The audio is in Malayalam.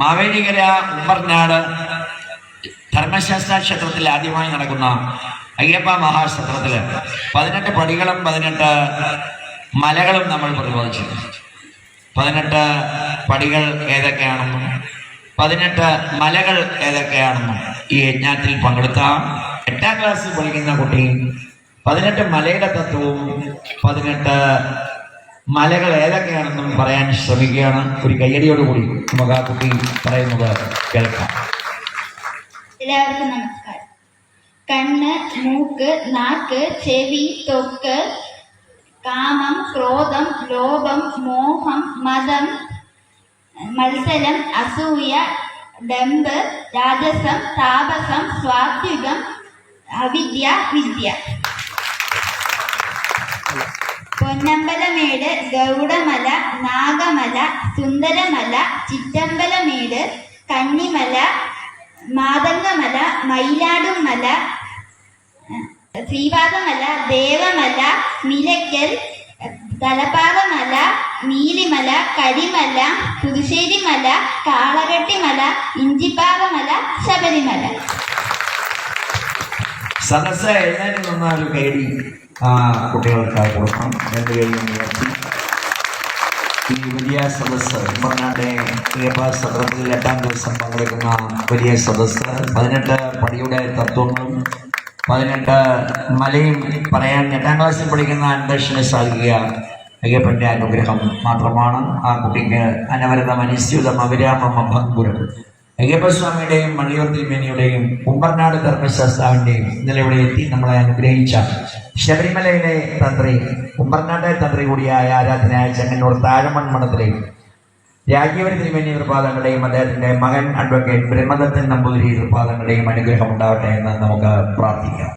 മാവേലിക്കര ഉമ്മർനാട് ധർമ്മശാസ്ത്ര ക്ഷേത്രത്തിൽ ആദ്യമായി നടക്കുന്ന അയ്യപ്പ മഹാക്ഷേത്രത്തിൽ 18 പടികളും 18 മലകളും നമ്മൾ പ്രതിപാദിച്ചു. 18 പടികൾ ഏതൊക്കെയാണെന്നും 18 മലകൾ ഏതൊക്കെയാണെന്നും ഈ യജ്ഞത്തിൽ പങ്കെടുത്ത 8ാം ക്ലാസ്സിൽ പഠിക്കുന്ന കുട്ടി 18 മലയുടെ തത്വവും 18 മലകൾ ഏതൊക്കെയാണെന്നും പറയാൻ ശ്രമിക്കുകയാണ്. ഒരു കയ്യടിയോടുകൂടി നമുക്ക് ആ കുട്ടി പറയുന്നത് കേൾക്കാം. എല്ലാവർക്കും നമസ്കാരം. കണ്ണ്, മൂക്ക്, നാക്ക്, ചെവി, ത്വക്ക്, കാമം, ക്രോധം, ലോഭം, മോഹം, മതം, മത്സരം, അസൂയ, ഡംബ്, രാജസം, താപസം, സ്വാത്വികം, അവിദ്യ, വിദ്യ. പൊന്നമ്പലമേട്, ഗൗഡമല, നാഗമല, സുന്ദരമല, ചിറ്റമ്പലമേട്, കന്നിമല, മാതംഗമല, മയിലാടുമല, ശ്രീപാദമല, ദേവമല, നിലയ്ക്കൽ, തലപ്പാറമല, നീലിമല, കരിമല, പുതുശ്ശേരിമല, കാളകെട്ടിമല, ഇഞ്ചിപ്പാറമല, ശബരിമല. സദസ്സ് എഴുന്നേറ്റ് നിന്നൊരു കയറി കുട്ടികൾക്കായി കൊടുക്കണം. 2 കൈയും ഉയർത്തി ഈ വലിയ സദസ്സ് ഉമ്മർനാട്ടെ അയ്യപ്പ സത്രത്തിൽ 8ാം ദിവസം പങ്കെടുക്കുന്ന വലിയ സദസ്സ് 18 പടിയുടെ തത്വങ്ങളും 18 മലയും പറയാൻ 8ാം ക്ലാസ്സിൽ പഠിക്കുന്ന അന്വേഷണ സാധിക്കുക അയ്യപ്പൻ്റെ അനുഗ്രഹം മാത്രമാണ്. ആ കുട്ടിക്ക് അനവരതം അനുസ്യൂതം അവിരാമം അഭംഗുരം അയ്യപ്പസ്വാമിയുടെയും മണിയൂർ തിരുമേനിയുടെയും ഉമ്മർനാട് ധർമ്മശാസ്താവിൻ്റെയും ഇന്നലെ ഇവിടെ എത്തി നമ്മളെ അനുഗ്രഹിച്ച ശബരിമലയിലെ തന്ത്രി ഉമ്മർനാട്ടെ തന്ത്രി കൂടിയായ ആരാധനായ ചെങ്ങന്നൂർ താഴമൺ മഠത്തിലെ രാജീവൻ തിരുമേനി തൃപാദങ്ങളുടെയും അദ്ദേഹത്തിൻ്റെ മകൻ അഡ്വക്കേറ്റ് ബ്രഹ്മദത്തൻ നമ്പൂതിരി തൃപാദങ്ങളുടെയും അനുഗ്രഹം ഉണ്ടാവട്ടെ എന്ന് നമുക്ക് പ്രാർത്ഥിക്കാം.